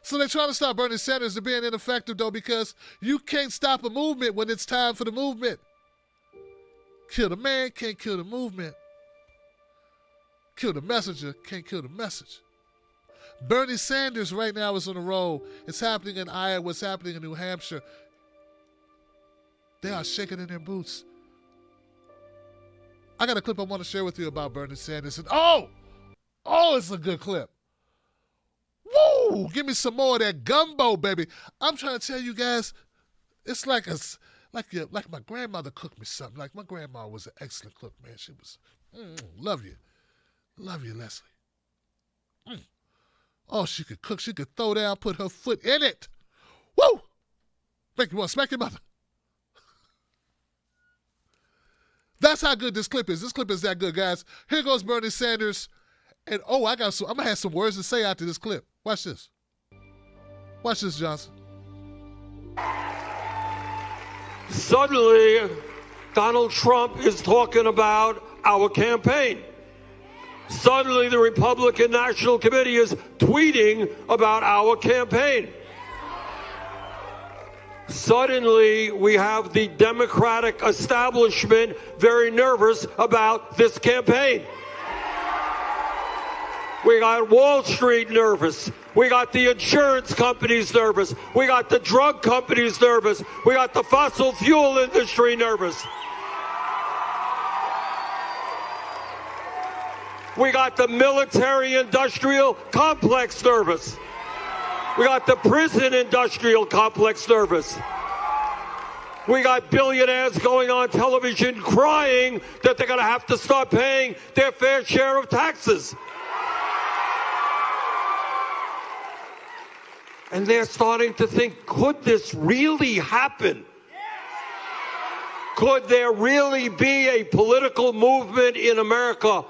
So they're trying to stop Bernie Sanders from being ineffective, though, because you can't stop a movement when it's time for the movement. Kill the man, can't kill the movement. Kill the messenger, can't kill the message. Bernie Sanders right now is on the roll. It's happening in Iowa. It's happening in New Hampshire. They are shaking in their boots. I got a clip I want to share with you about Bernie Sanders. And it's a good clip. Woo! Give me some more of that gumbo, baby. I'm trying to tell you guys, it's like my grandmother cooked me something. Like my grandma was an excellent cook, man. She was, love you. Love you, Leslie. Oh, she could cook. She could throw down, put her foot in it. Woo! Make you want to smack your mother. That's how good this clip is. This clip is that good, guys. Here goes Bernie Sanders. And I'm going to have some words to say after this clip. Watch this. Watch this, Johnson. Suddenly, Donald Trump is talking about our campaign. Suddenly, the Republican National Committee is tweeting about our campaign. Suddenly, we have the Democratic establishment very nervous about this campaign. We got Wall Street nervous. We got the insurance companies nervous. We got the drug companies nervous. We got the fossil fuel industry nervous. We got the military-industrial complex nervous. We got the prison-industrial complex nervous. We got billionaires going on television crying that they're going to have to start paying their fair share of taxes. And they're starting to think, could this really happen? Could there really be a political movement in America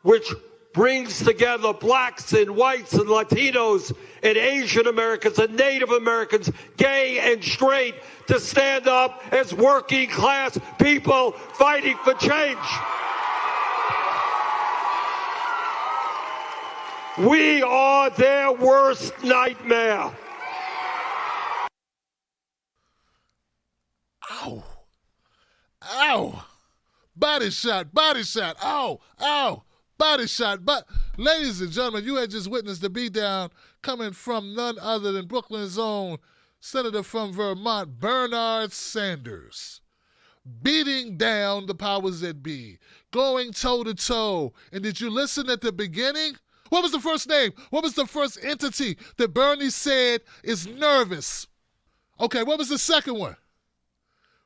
which brings together blacks and whites and Latinos and Asian Americans and Native Americans, gay and straight, to stand up as working class people fighting for change? We are their worst nightmare. Ow. Ow. Body shot, body shot. Ow, ow. Body shot. But, ladies and gentlemen, you had just witnessed the beatdown coming from none other than Brooklyn's own Senator from Vermont, Bernard Sanders. Beating down the powers that be. Going toe-to-toe. And did you listen at the beginning? What was the first name? What was the first entity that Bernie said is nervous? Okay, what was the second one?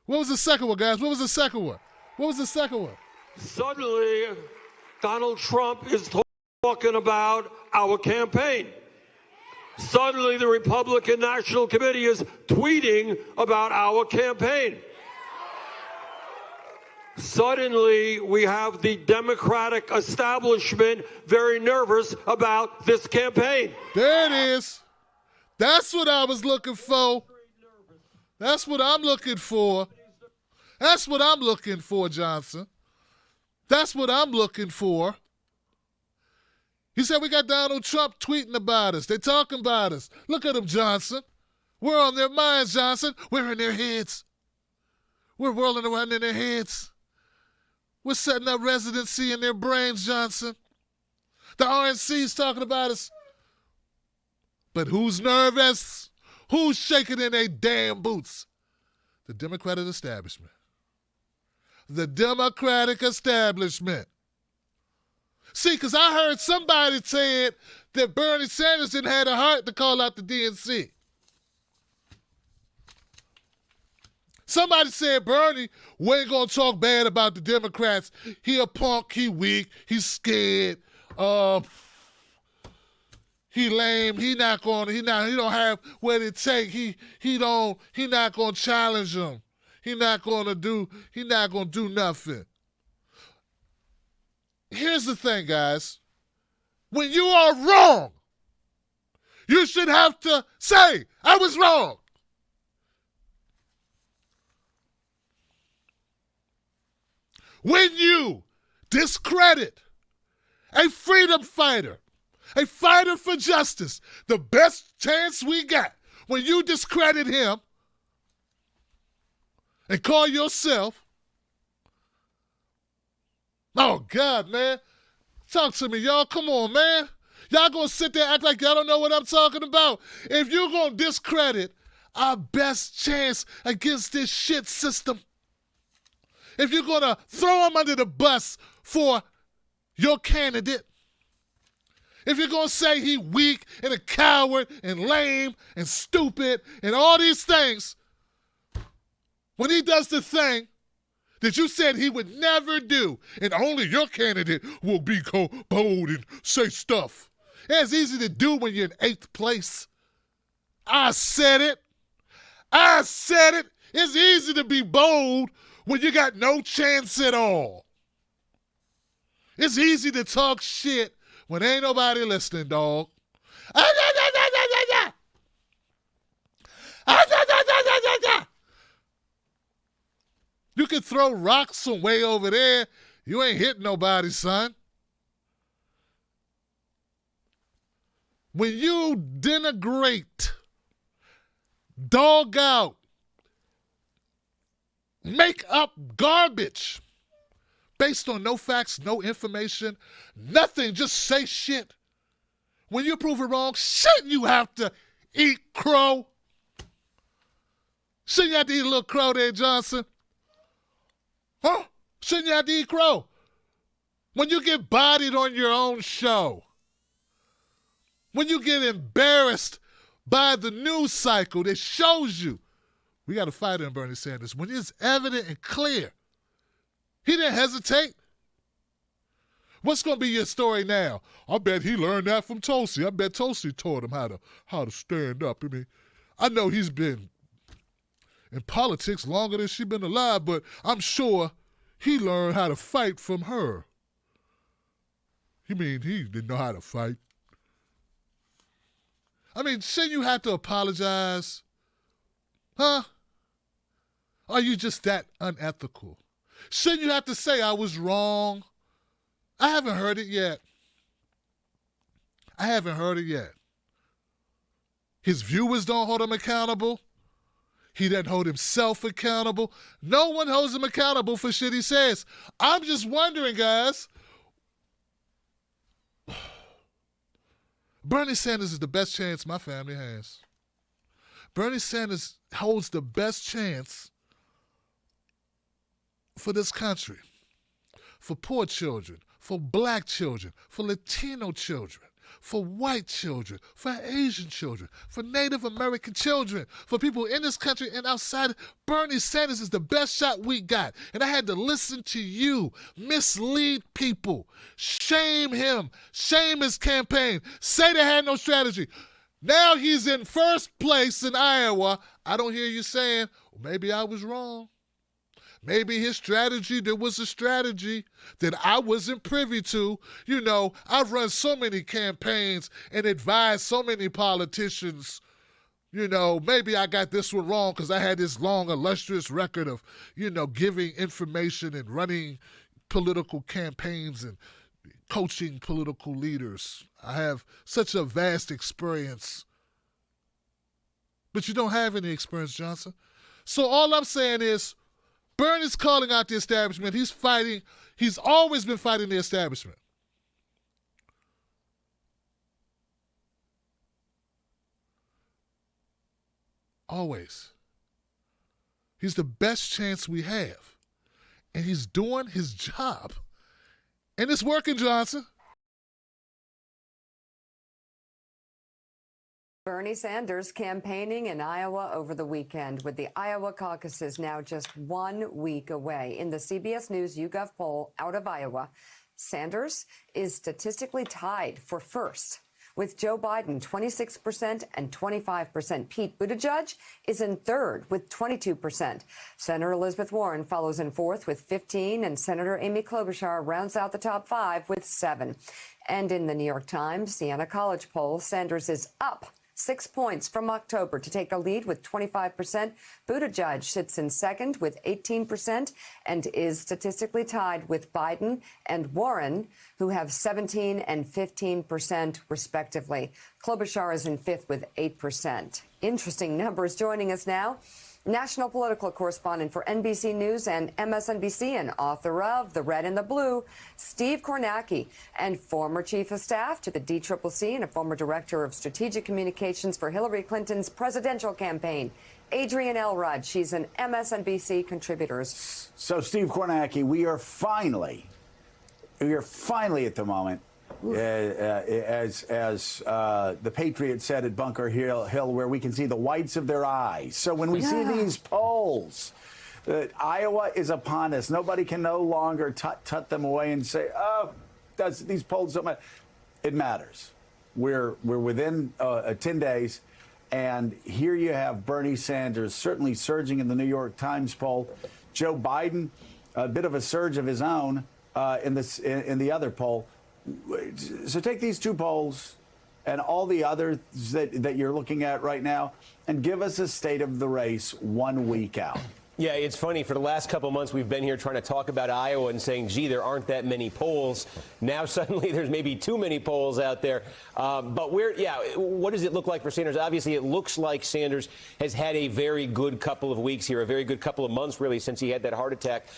What was the second one, guys? What was the second one? What was the second one? Suddenly, Donald Trump is talking about our campaign. Suddenly, the Republican National Committee is tweeting about our campaign. Suddenly, we have the Democratic establishment very nervous about this campaign. There it is. That's what I was looking for. That's what I'm looking for. That's what I'm looking for, Johnson. That's what I'm looking for. He said we got Donald Trump tweeting about us. They're talking about us. Look at them, Johnson. We're on their minds, Johnson. We're in their heads. We're whirling around in their heads. We're setting up residency in their brains, Johnson. The RNC's talking about us. But who's nervous? Who's shaking in their damn boots? The Democratic establishment. The Democratic establishment. See, because I heard somebody saying that Bernie Sanders didn't have the heart to call out the DNC. Somebody said Bernie, we ain't going to talk bad about the Democrats. He a punk, he weak, he's scared. He lame, he don't have what it take. He not going to challenge him. He not going to do nothing. Here's the thing, guys. When you are wrong, you should have to say, I was wrong. When you discredit a freedom fighter, A fighter for justice. The best chance we got when you discredit him and call yourself, oh, God, man. Talk to me, y'all. Come on, man. Y'all gonna sit there and act like y'all don't know what I'm talking about. If you're gonna discredit our best chance against this shit system, if you're gonna throw him under the bus for your candidate, if you're gonna say he weak and a coward and lame and stupid and all these things, when he does the thing that you said he would never do, and only your candidate will be bold and say stuff. It's easy to do when you're in 8th place. I said it. I said it. It's easy to be bold when you got no chance at all. It's easy to talk shit when ain't nobody listening, dog. You can throw rocks from way over there. You ain't hitting nobody, son. When you denigrate, dog out, make up garbage based on no facts, no information, nothing, just say shit. When you prove it wrong, shouldn't you have to eat crow? Shouldn't you have to eat a little crow there, Johnson? Huh? Shouldn't you have to eat crow? When you get bodied on your own show, when you get embarrassed by the news cycle that shows you, we got a fighter in Bernie Sanders, when it's evident and clear, he didn't hesitate. What's going to be your story now? I bet he learned that from Tulsi. I bet Tulsi taught him how to stand up. I mean, I know he's been in politics longer than she's been alive, but I'm sure he learned how to fight from her. You mean he didn't know how to fight? I mean, shouldn't you have to apologize? Huh? Are you just that unethical? Shouldn't you have to say I was wrong? I haven't heard it yet. His viewers don't hold him accountable. He doesn't hold himself accountable. No one holds him accountable for shit he says. I'm just wondering, guys. Bernie Sanders is the best chance my family has. Bernie Sanders holds the best chance for this country, for poor children, for black children, for Latino children, for white children, for Asian children, for Native American children, for people in this country and outside. Bernie Sanders is the best shot we got. And I had to listen to you mislead people, shame him, shame his campaign, say they had no strategy. Now he's in first place in Iowa. I don't hear you saying, well, maybe I was wrong. Maybe his strategy, there was a strategy that I wasn't privy to. You know, I've run so many campaigns and advised so many politicians. You know, maybe I got this one wrong because I had this long, illustrious record of, you know, giving information and running political campaigns and coaching political leaders. I have such a vast experience. But you don't have any experience, Johnson. So all I'm saying is, Bernie's calling out the establishment. He's fighting. He's always been fighting the establishment. Always. He's the best chance we have. And he's doing his job. And it's working, Johnson. Bernie Sanders campaigning in Iowa over the weekend, with the Iowa caucuses now just 1 week away. In the CBS News YouGov poll out of Iowa, Sanders is statistically tied for first, with Joe Biden 26% and 25%. Pete Buttigieg is in third with 22%. Senator Elizabeth Warren follows in fourth with 15%, and Senator Amy Klobuchar rounds out the top five with 7%. And in the New York Times Siena College poll, Sanders is up 6 points from October to take a lead with 25%. Buttigieg sits in second with 18% and is statistically tied with Biden and Warren, who have 17 and 15% respectively. Klobuchar is in fifth with 8%. Interesting numbers. Joining us now, national political correspondent for NBC News and MSNBC and author of The Red and the Blue, Steve Kornacki, and former chief of staff to the DCCC and a former director of strategic communications for Hillary Clinton's presidential campaign, Adrienne Elrod. She's an MSNBC contributor. So, Steve Kornacki, we are finally at the moment, as the Patriot said at Bunker Hill, where we can see the whites of their eyes. So when we see these polls, Iowa is upon us. Nobody can no longer tut them away and say, oh, these polls don't matter. It matters. We're within 10 days, and here you have Bernie Sanders certainly surging in the New York Times poll. Joe Biden, a bit of a surge of his own in the other poll. So take these two polls and all the others that you're looking at right now and give us a state of the race 1 week out. Yeah, it's funny. For the last couple of months, we've been here trying to talk about Iowa and saying, gee, there aren't that many polls. Now, suddenly, there's maybe too many polls out there. But what does it look like for Sanders? Obviously, it looks like Sanders has had a very good couple of weeks here, a very good couple of months, really, since he had that heart attack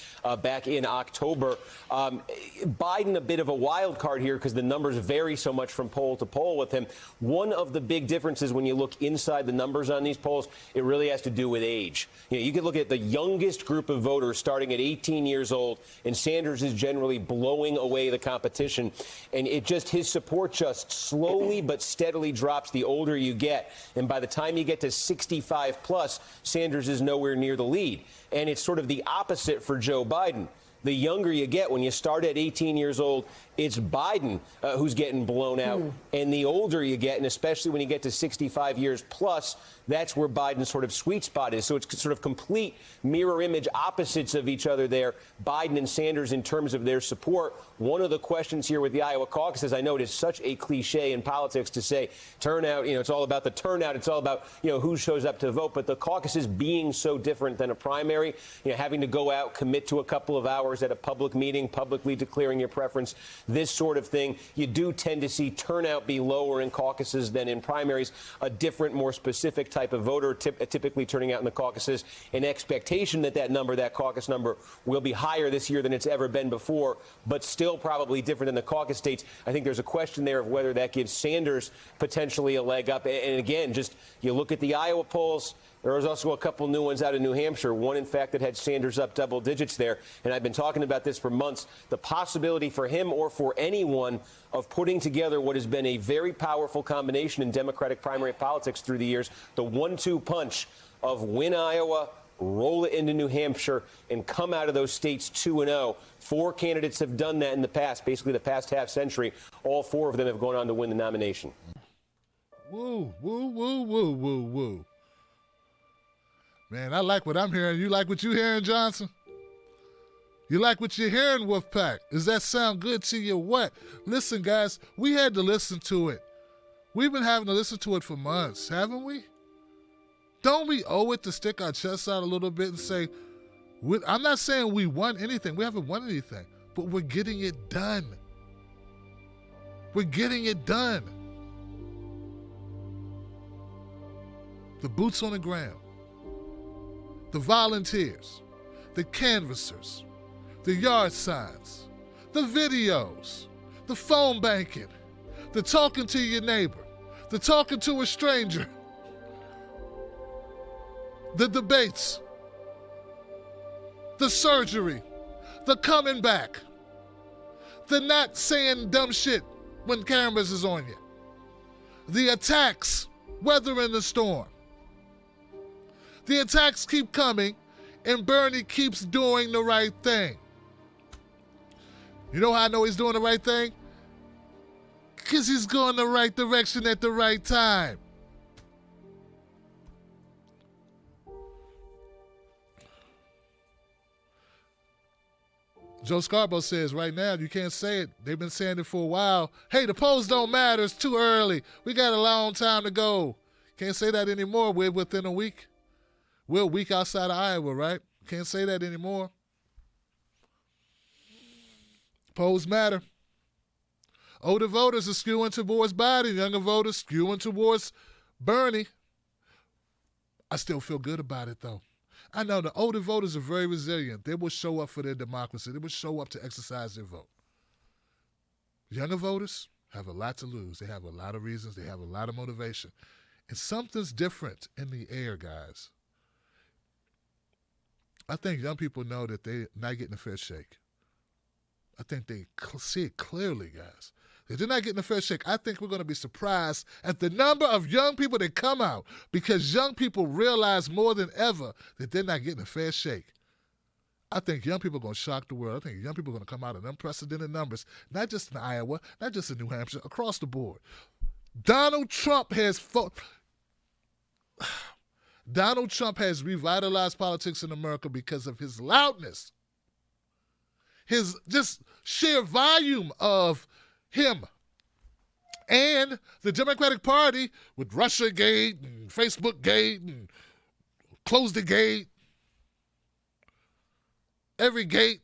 back in October. Biden, a bit of a wild card here because the numbers vary so much from poll to poll with him. One of the big differences when you look inside the numbers on these polls, it really has to do with age. You can look at the youngest group of voters starting at 18 years old, and Sanders is generally blowing away the competition. And his support just slowly but steadily drops the older you get. And by the time you get to 65 plus, Sanders is nowhere near the lead. And it's sort of the opposite for Joe Biden. The younger you get, when you start at 18 years old, it's Biden who's getting blown out. And the older you get, and especially when you get to 65 years plus, that's where Biden's sort of sweet spot is. So it's sort of complete mirror image opposites of each other there, Biden and Sanders, in terms of their support. One of the questions here with the Iowa caucuses, I know it is such a cliche in politics to say turnout, it's all about the turnout. It's all about, who shows up to vote. But the caucuses being so different than a primary, having to go out, commit to a couple of hours at a public meeting, publicly declaring your preference, this sort of thing, you do tend to see turnout be lower in caucuses than in primaries. A different, more specific type of voter typically turning out in the caucuses. An expectation that caucus number will be higher this year than it's ever been before, but still probably different in the caucus states. I think there's a question there of whether that gives Sanders potentially a leg up. And again, just you look at the Iowa polls. There was also a couple new ones out of New Hampshire, one, in fact, that had Sanders up double digits there. And I've been talking about this for months. The possibility for him or for anyone of putting together what has been a very powerful combination in Democratic primary politics through the years, the 1-2 punch of win Iowa, roll it into New Hampshire, and come out of those states 2-0. 4 candidates have done that in the past, basically the past half century. All 4 of them have gone on to win the nomination. Woo, woo, woo, woo, woo, woo. Man, I like what I'm hearing. You like what you're hearing, Johnson? You like what you're hearing, Wolfpack? Does that sound good to you? What? Listen, guys, we had to listen to it. We've been having to listen to it for months, haven't we? Don't we owe it to stick our chests out a little bit and say, I'm not saying we won anything. We haven't won anything, but we're getting it done. We're getting it done. The boots on the ground. The volunteers, the canvassers, the yard signs, the videos, the phone banking, the talking to your neighbor, the talking to a stranger, the debates, the surgery, the coming back, the not saying dumb shit when cameras is on you, the attacks, weathering the storm. The attacks keep coming, and Bernie keeps doing the right thing. You know how I know he's doing the right thing? Because he's going the right direction at the right time. Joe Scarborough says right now, you can't say it. They've been saying it for a while. Hey, the polls don't matter. It's too early. We got a long time to go. Can't say that anymore. We're within a week. We're a week outside of Iowa, right? Can't say that anymore. Polls matter. Older voters are skewing towards Biden. Younger voters skewing towards Bernie. I still feel good about it, though. I know the older voters are very resilient. They will show up for their democracy. They will show up to exercise their vote. Younger voters have a lot to lose. They have a lot of reasons. They have a lot of motivation. And something's different in the air, guys. I think young people know that they're not getting a fair shake. I think they see it clearly, guys. If they're not getting a fair shake, I think we're going to be surprised at the number of young people that come out, because young people realize more than ever that they're not getting a fair shake. I think young people are going to shock the world. I think young people are going to come out in unprecedented numbers, not just in Iowa, not just in New Hampshire, across the board. Donald Trump has revitalized politics in America because of his loudness, his just sheer volume of him. And the Democratic Party with Russiagate and Facebookgate and Close the Gate, every gate,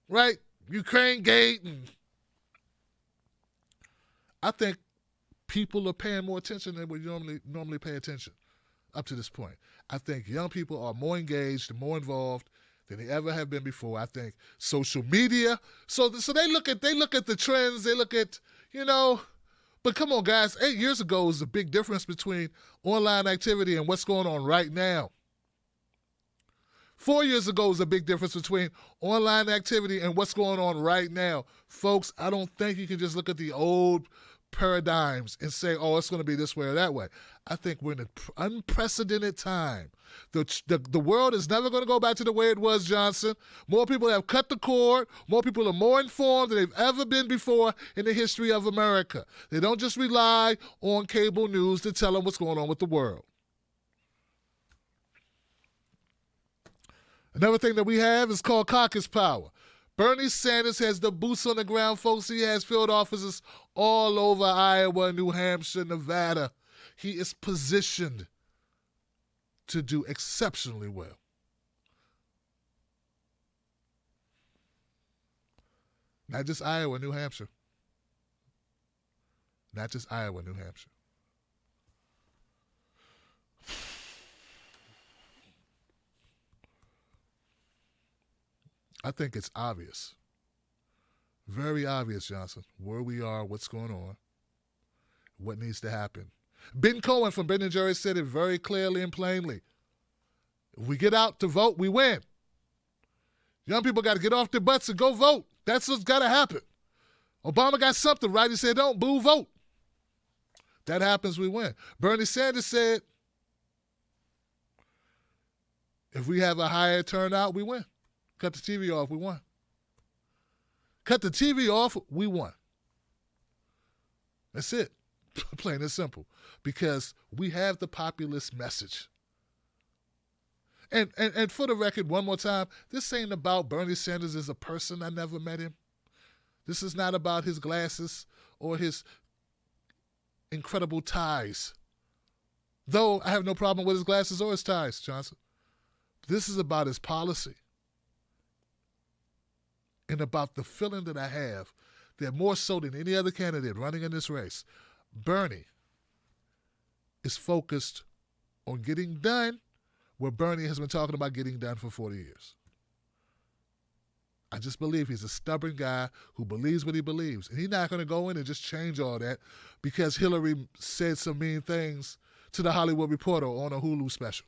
right? Ukraine Gate. And I think people are paying more attention than we normally pay attention up to this point. I think young people are more engaged and more involved than they ever have been before. I think social media. So they look at the trends. They look at, but come on, guys. 8 years ago was a big difference between online activity and what's going on right now. 4 years ago was a big difference between online activity and what's going on right now. Folks, I don't think you can just look at the old paradigms and say, oh, it's going to be this way or that way. I think we're in an unprecedented time. The world is never going to go back to the way it was, Johnson. More people have cut the cord. More people are more informed than they've ever been before in the history of America. They don't just rely on cable news to tell them what's going on with the world. Another thing that we have is called caucus power. Bernie Sanders has the boots on the ground, folks. He has field offices all over Iowa, New Hampshire, Nevada. He is positioned to do exceptionally well. Not just Iowa, New Hampshire. Not just Iowa, New Hampshire. I think it's obvious, very obvious, Johnson, where we are, what's going on, what needs to happen. Ben Cohen from Ben & Jerry's said it very clearly and plainly. If we get out to vote, we win. Young people got to get off their butts and go vote. That's what's got to happen. Obama got something right. He said, don't boo, vote. That happens, we win. Bernie Sanders said, if we have a higher turnout, we win. Cut the TV off, we won. Cut the TV off, we won. That's it. Plain and simple. Because we have the populist message. And for the record, one more time, this ain't about Bernie Sanders as a person. I never met him. This is not about his glasses or his incredible ties. Though I have no problem with his glasses or his ties, Johnson. This is about his policy. And about the feeling that I have that more so than any other candidate running in this race, Bernie is focused on getting done what Bernie has been talking about getting done for 40 years. I just believe he's a stubborn guy who believes what he believes. And he's not going to go in and just change all that because Hillary said some mean things to the Hollywood Reporter on a Hulu special.